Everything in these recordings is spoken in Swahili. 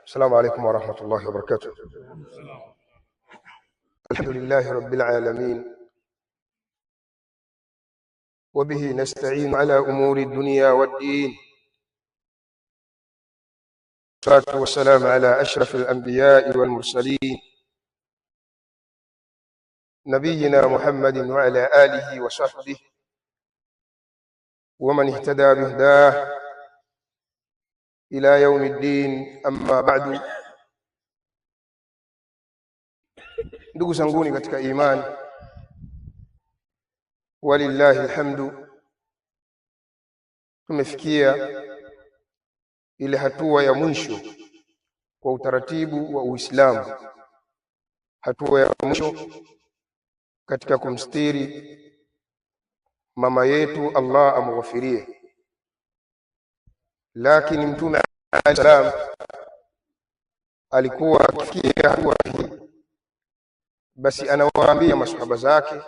السلام عليكم ورحمة الله وبركاته. الحمد لله رب العالمين، وبه نستعين على أمور الدنيا والدين، والصلاة والسلام على أشرف الأنبياء والمرسلين نبينا محمد وعلى آله وصحبه ومن اهتدى بهداه إلى يوم الدين. أما بعد، ndugu zanguni katika imani, walillahi alhamdu, tumefikia ile hatua ya mwisho kwa utaratibu wa Uislamu, hatua ya mwisho katika kumstiri mama yetu, Allah amghafirie. Lakini Mtume alayhi salam alikuwa akifikia hatua hii, basi anawaambia masahaba zake,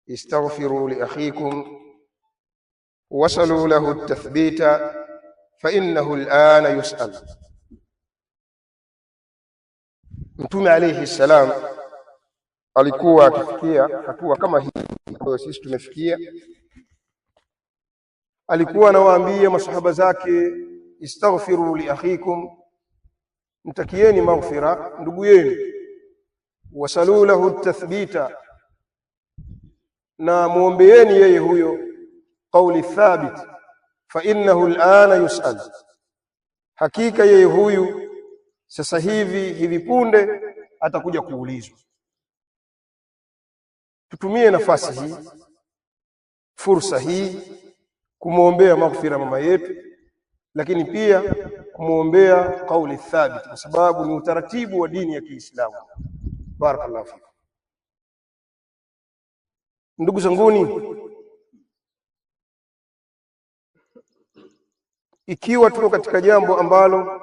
istaghfiru li akhikum wasalu lahu at-tathbita fa innahu al-ana yus'al. Mtume alayhi salam alikuwa akifikia hatua kama hii ambayo sisi tumefikia. Alikuwa anawaambia masahaba zake, istaghfiru li akhikum, mtakieni maghfira ndugu yenu, wasalu lahu at-tathbita, na muombeeni yeye huyo qawli thabit, fa innahu al-ana yus'al, hakika yeye huyu sasa hivi punde atakuja kuulizwa. Tutumie nafasi hii, fursa hii, kumuombea maghfira mama yetu, lakini pia kumuombea qawli thabit, kwa sababu ni utaratibu wa dini ya Kiislamu. Barakallahu fikum. Ndugu zanguni, ikiwa tuko katika jambo ambalo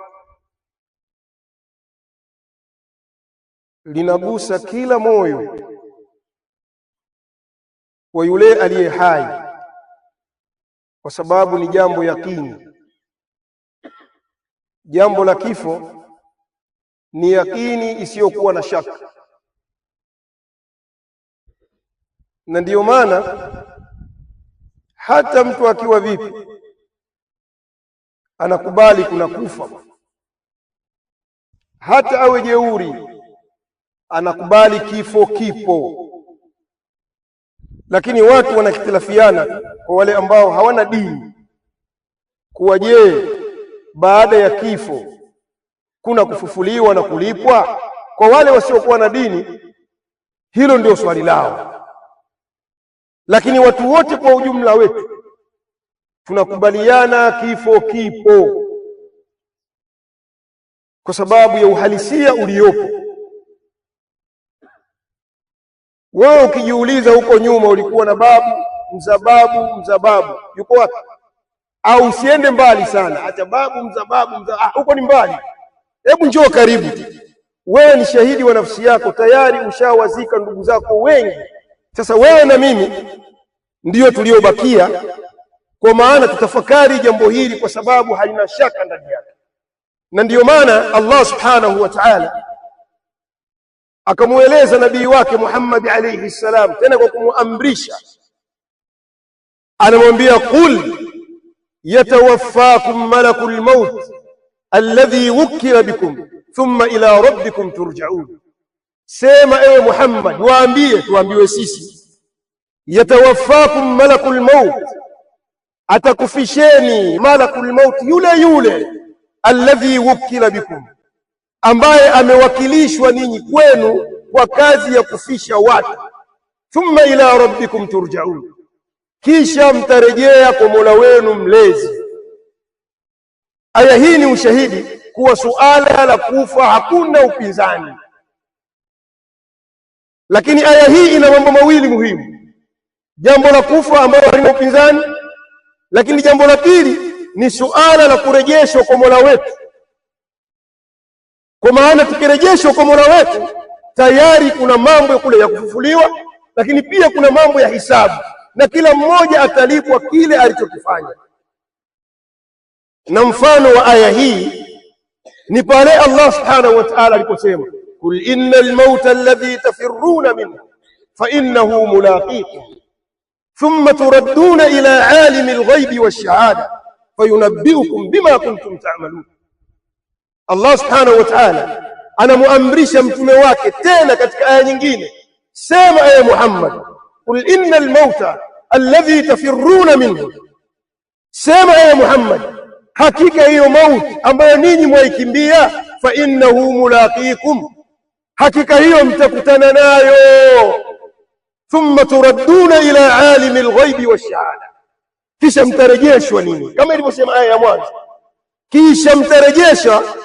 linagusa kila moyo wa yule aliye hai, kwa sababu ni jambo yakini, jambo la kifo ni yakini isiyokuwa na shaka. Na ndiyo maana hata mtu akiwa vipi anakubali kuna kufa, hata awe jeuri anakubali kifo kipo. Lakini watu wanakitilafiana kwa wale ambao hawana dini, kuwa je, baada ya kifo kuna kufufuliwa na kulipwa? Kwa wale wasiokuwa na dini, hilo ndio swali lao. Lakini watu wote kwa ujumla wetu tunakubaliana kifo kipo, kwa sababu ya uhalisia uliopo. Wewe ukijiuliza huko nyuma ulikuwa na babu, mzababu yuko wapi? Au usiende mbali sana, hata babu, mzababu, huko ni mbali. Hebu njoo karibu. Wewe ni shahidi wa nafsi yako, tayari ushawazika ndugu zako wengi. Sasa wewe na mimi ndiyo tuliobakia, kwa maana tutafakari jambo hili, kwa sababu halina shaka ndani yake. Na ndiyo maana Allah subhanahu wa ta'ala akamueleza nabii wake Muhammad alayhi salam, tena kwa kumuamrisha, anamwambia, qul yatawaffakum malakul maut alladhi wukila bikum thumma ila rabbikum turja'un. Sema ewe Muhammad, waambie, tuambiwe sisi, yatawaffakum malakul maut, atakufisheni malakul maut yule alladhi wukila bikum, ambaye amewakilishwa ninyi kwenu kwa kazi ya kufisha watu. Thumma ila rabbikum turja'un, kisha mtarejea kwa Mola wenu mlezi. Aya hii ni ushahidi kuwa suala la kufa hakuna upinzani. Lakini aya hii ina mambo mawili muhimu: jambo la kufa ambalo halina upinzani, lakini jambo la pili ni suala la kurejeshwa kwa Mola wetu. Kwa maana tukirejeshwa kwa Mola wetu, tayari kuna mambo kule ya kufufuliwa, lakini pia kuna mambo ya hisabu, na kila mmoja atalipwa kile alichokifanya. Na mfano wa aya hii ni pale Allah subhanahu wa ta'ala aliposema kul innal mauta alladhi tafirruna minhu fa innahu mulaqikum thumma turadduna ila alimil ghaibi wash-shahada fayunabbiukum bima kuntum ta'malun. Allah subhanahu wa ta'ala anamuamrisha mtume wake tena katika aya nyingine, sema ewe Muhammad, kul innal mauta alladhi tafirruna minhu, sema ewe Muhammad, hakika hiyo mauti ambayo ninyi mwaikimbia, fa innahu mulaqikum, hakika hiyo mtakutana nayo. Thumma turadduna ila alimil ghaibi wash-shahada, kisha mtarejeshwa nini, kama ilivyosema aya ya mwanzo, kisha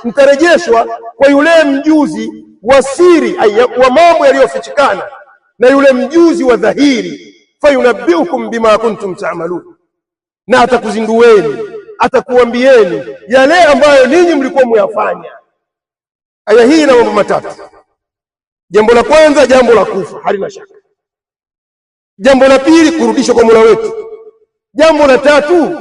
mtarejeshwa kwa yule mjuzi wa siri wa mambo yaliyofichikana na yule mjuzi wa dhahiri. Fayunabbiukum bima kuntum ta'malun, na atakuzindueni, atakuambieni yale ambayo ninyi mlikuwa muyafanya. Aya hii ina mambo matatu. Jambo la kwanza, jambo la kufa halina shaka. Jambo la pili, kurudishwa kwa Mola wetu. Jambo la tatu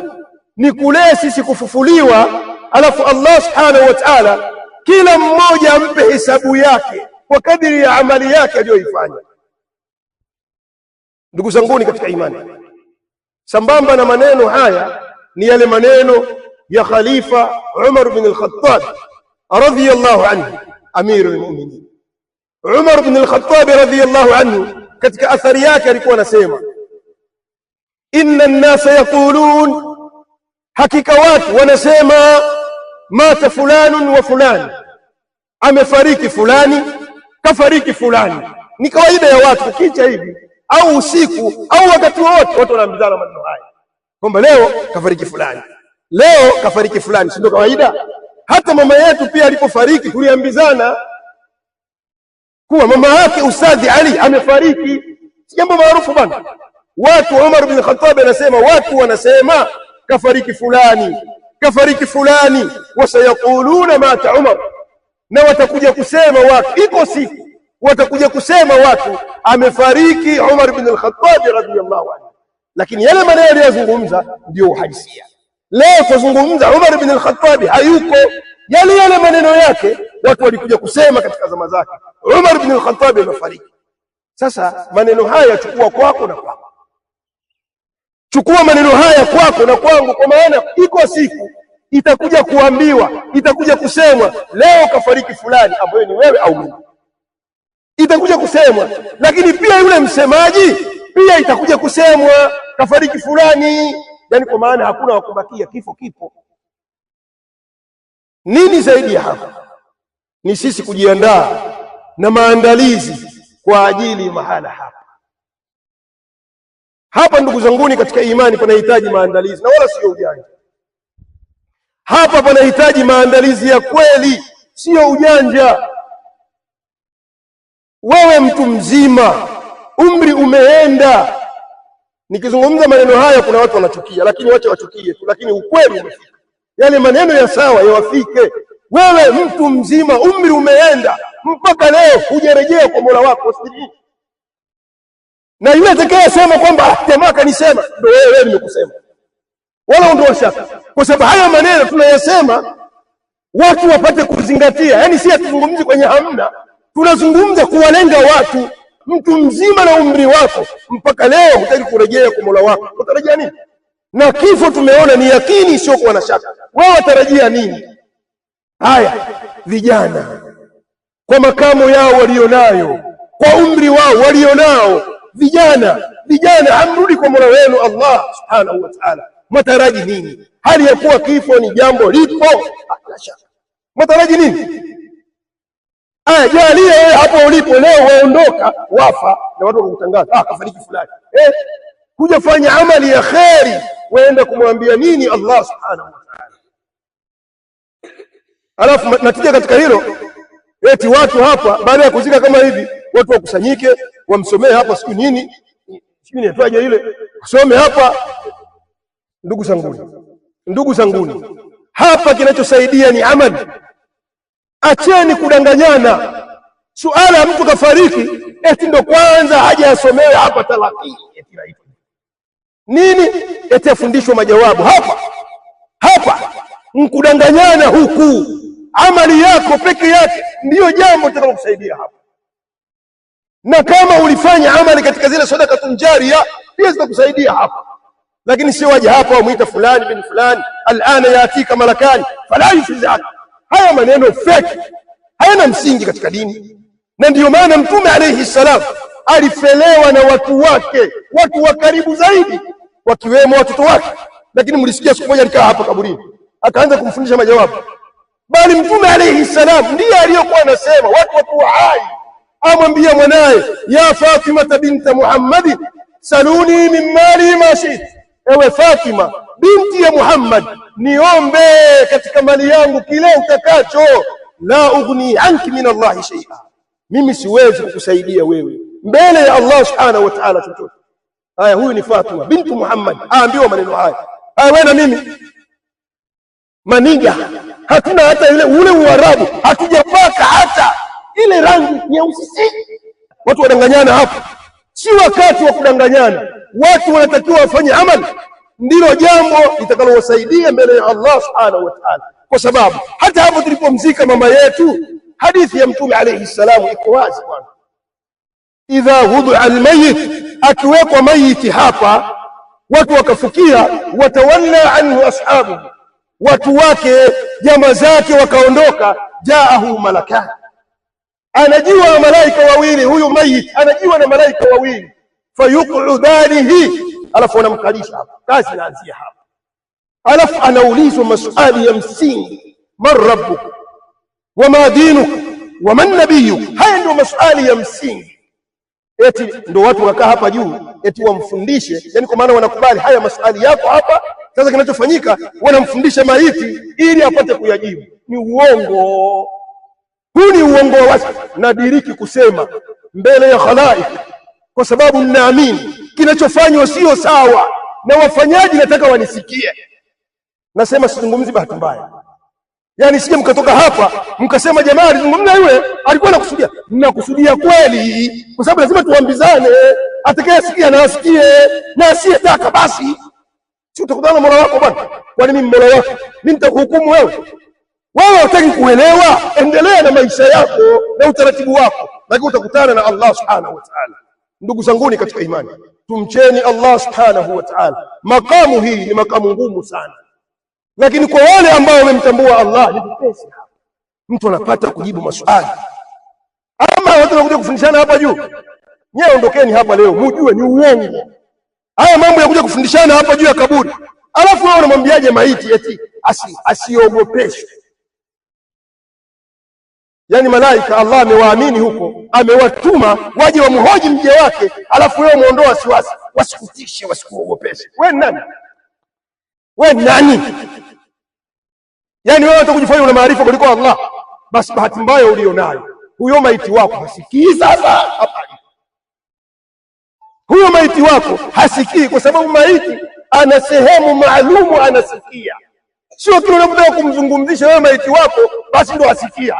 ni kule sisi kufufuliwa, alafu Allah subhanahu wa ta'ala kila mmoja ampe hesabu yake kwa kadiri ya amali yake aliyoifanya. Ndugu zanguni katika imani, sambamba na maneno haya ni yale maneno ya Khalifa Umar bin al-Khattab radhiyallahu anhu, amirul mu'minin. Umar bin al-Khattab radhiyallahu anhu katika athari yake alikuwa anasema, inna an-nasa yaqulun, hakika watu wanasema, mata fulanun wa fulani, amefariki fulani, kafariki fulani. Ni kawaida ya watu kukicha hivi au usiku au wakati wote watu wanaambizana maneno haya kwamba leo kafariki fulani, leo kafariki fulani. Si ndio kawaida? Hata mama yetu pia alipofariki tuliambizana kuwa mama yake Ustadhi Ali amefariki. Si jambo maarufu bwana. Watu, Umar bin Khattab anasema, watu wanasema kafariki fulani, kafariki fulani, wasayaquluna mata Umar, na watakuja kusema watu, iko siku watakuja kusema watu amefariki Umar bin al-Khattab radhiyallahu anhu. Lakini yale maneno aliyozungumza ndio uhalisia. Leo tuzungumza Umar bin al-Khattab hayuko, yale maneno yake watu walikuja kusema katika zama zake, Umar bin al-Khattab amefariki. Sasa maneno haya chukua kwako na kwako, chukua maneno haya kwako na kwangu, kwa maana iko siku itakuja kuambiwa, itakuja kusemwa leo kafariki fulani, ambaye ni wewe au mimi, itakuja kusemwa. Lakini pia yule msemaji pia itakuja kusemwa kafariki fulani. Yani kwa maana hakuna wakubakia, kifo kipo. Nini zaidi ya hapo? Ni sisi kujiandaa na maandalizi kwa ajili mahala hapa. Ndugu zanguni katika imani, panahitaji maandalizi na wala sio ujanja. Hapa panahitaji maandalizi ya kweli, sio ujanja. Wewe mtu mzima, umri umeenda. Nikizungumza maneno haya kuna watu wanachukia, lakini wacha wachukie tu, lakini ukweli umefika. Yale maneno ya sawa yawafike. Wewe mtu mzima, umri umeenda, mpaka leo hujarejea kwa Mola wako. Na yule atakayesema kwamba jamaa kanisema, ndio wewe nimekusema, wala ondoa shaka, kwa sababu haya maneno tunayasema watu wapate kuzingatia. Yani si tuzungumzi kwenye hamna, tunazungumza kuwalenga watu. Mtu mzima na umri wako, mpaka leo hutaki kurejea kwa Mola wako, utarejea nini? Na kifo tumeona ni yakini, sio kuwa na shaka. Wewe watarajia nini? Haya, vijana kwa makamo yao walionayo, kwa umri wao walionao, vijana amrudi kwa Mola wenu Allah subhanahu wa ta'ala. Mataraji nini hali ya kuwa kifo ni jambo lipo? La shaka. Mataraji nini? Jalia wewe hapo ulipo leo waondoka, wafa na watu wakutangaza kafariki fulani. Kuja fanya amali ya kheri, waenda kumwambia nini Allah subhanahu wa ta'ala? Alafu natija katika hilo, eti watu hapa baada ya kuzika kama hivi, watu wakusanyike wamsomee hapa siku nini, siku ni atwaje ile, kusome hapa. Ndugu zanguni, hapa kinachosaidia ni amali. Acheni kudanganyana. Suala mtu kafariki eti ndo kwanza haja asomewe hapa talaki, eti naitwa nini, eti afundishwe majawabu hapa. Mkudanganyana huku. amali yako peke yake ndiyo jambo litakalokusaidia hapa. Na kama ulifanya amali katika zile sadaqatun jariya pia zitakusaidia hapa. Lakini sio waje hapa wamuita fulani bin fulani, alana yatika malakani fala yufzak. Haya maneno fake, hayana msingi katika dini. Na ndiyo maana Mtume alayhi salam alifelewa na watu wake, watu wa karibu zaidi, wakiwemo watoto wake. Lakini mlisikia siku moja alikaa hapa kaburini akaanza kumfundisha majawabu. Bali Mtume alayhi salam ndiye aliyokuwa anasema watu hai, amwambia mwanae, ya Fatima binta Muhammad saluni min mali ma shit, ewe Fatima binti ya Muhammad, niombe katika mali yangu kile utakacho. La ughni anki min Allah shay'a, mimi siwezi kukusaidia wewe mbele ya Allah subhanahu wa ta'ala chochote. Haya, huyu ni Fatima binti Muhammad aambiwa maneno haya. Haya, wewe na mimi maniga hatuna hata ule Uarabu, hatujapaka hata ile rangi nyeusi. Watu wadanganyana hapa, si wakati wa kudanganyana. Watu wanatakiwa wafanye amali, ndilo jambo litakalowasaidia mbele ya Allah subhanahu wa ta'ala. Kwa sababu hata hapo tulipomzika mama yetu, hadithi ya Mtume alayhi salamu iko wazi bwana, idha wudu'a almayit, akiwekwa mayiti hapa watu wakafukia, watawalla anhu ashabu, watu wake jamaa zake wakaondoka, jaahu malakani, anajiwa malaika wawili, huyu mayit anajiwa na malaika wawili, fayuqudanihi, alafu anamkalisha hapa, kazi inaanzia hapa. Alafu anaulizwa maswali ya msingi, man rabbuk wama dinuk waman nabiyuk. Haya ndio maswali ya msingi. Eti ndio watu wakaa hapa juu eti wamfundishe, yani kwa maana wanakubali haya maswali yako hapa. Sasa kinachofanyika wanamfundisha maiti ili apate kuyajibu. Ni uongo. Huu ni uongo wa wazi. Nadiriki kusema mbele ya khalaik, kwa sababu ninaamini kinachofanywa sio sawa, na wafanyaji nataka wanisikie. Nasema sizungumzi bahati mbaya, yani sije mkatoka hapa mkasema jamaa alizungumza yule alikuwa anakusudia. Ninakusudia kweli, kwa sababu lazima tuambizane, atakayesikia na asikie, na asiyetaka basi si utakutana na Mola wako bwana. Kwani mimi Mola wako mimi nitakuhukumu wewe? Wewe hutaki kuelewa, endelea na maisha yako na utaratibu wako, lakini utakutana na Allah subhanahu wa ta'ala. Ndugu zanguni katika imani, tumcheni Allah subhanahu wa ta'ala. Makamu hii ni makamu ngumu sana, lakini kwa wale ambao wamemtambua Allah ni pesa. Mtu anapata kujibu maswali. Ama watu wanakuja kufundishana hapa juu, nyewe ondokeni hapa leo, mujue ni uongo. Haya mambo ya kuja kufundishana hapa juu ya kaburi, alafu wao wanamwambiaje maiti eti asiogopeshwe? Yani malaika Allah amewaamini huko, amewatuma waje wamhoji mje wake, alafu wewe muondoa wasiwasi, wasikutishe, wasikuogopeshe. Wewe nani? Wewe nani? Yani wewe utakujifanya una maarifa kuliko Allah. Basi bahati mbaya ulionayo, huyo maiti wako hasikii. Sasa hapa huyo maiti wako hasikii, kwa sababu maiti ana sehemu maalumu anasikia. Sio kile unapotaka kumzungumzisha wewe maiti wako basi ndio asikia.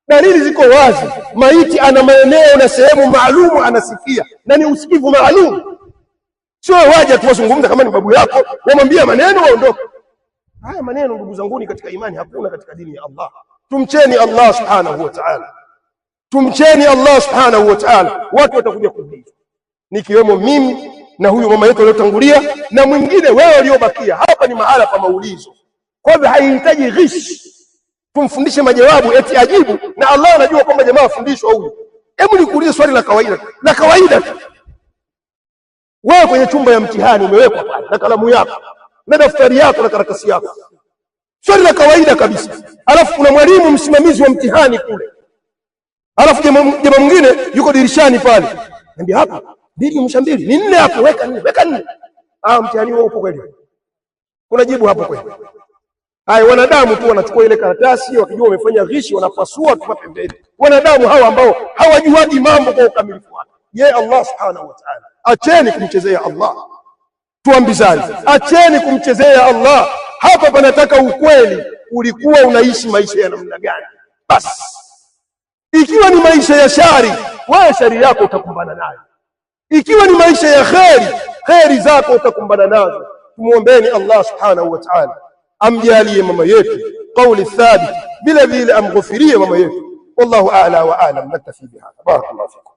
Dalili ziko wazi, maiti ana maeneo na sehemu maalumu anasikia, na ni usikivu maalumu. Sio waje tuwazungumza kama ni babu yako wamwambia maneno waondoke. Haya maneno ndugu zanguni katika imani hakuna katika dini ya Allah. Tumcheni Allah subhanahu wa ta'ala, tumcheni Allah subhanahu wa ta'ala. Watu watakuja kuulizwa, nikiwemo mimi na huyu mama yetu aliyotangulia na mwingine wewe uliobakia. Hapa ni mahala pa maulizo, kwa hivyo haihitaji ghish tumfundishe majawabu eti ajibu, na Allah anajua kwamba jamaa afundishwa huyu. Hebu nikuulize swali la kawaida tu. Wewe kwenye chumba ya mtihani umewekwa pale na kalamu yako na daftari yako na karatasi yako, swali la kawaida kabisa. Alafu kuna mwalimu msimamizi wa mtihani kule, alafu jamaa mwingine yuko dirishani pale, ndio hapa 2 ni 4 hapo, weka 4. Mtihani wao upo kweli? Kuna jibu hapo kweli? Hai, wanadamu tu wanachukua ile karatasi, wakijua wamefanya ghishi wanapasua tu pembeni. Wanadamu hawa ambao hawajuaji mambo kwa ukamilifu wake. Allah subhanahu wa ta'ala, acheni kumchezea Allah. Tuambizane, acheni kumchezea Allah. Hapa panataka ukweli, ulikuwa unaishi maisha ya namna gani? Basi ikiwa ni maisha ya shari, wewe shari yako utakumbana nayo. Ikiwa ni maisha ya kheri zako utakumbana nazo. Tumuombeeni Allah subhanahu wa ta'ala amjalie mama yetu kauli thabit vile vile amghufirie mama yetu. Wallahu a'la wa a'lam. Naktafi bihadha. Barakallahu fikum.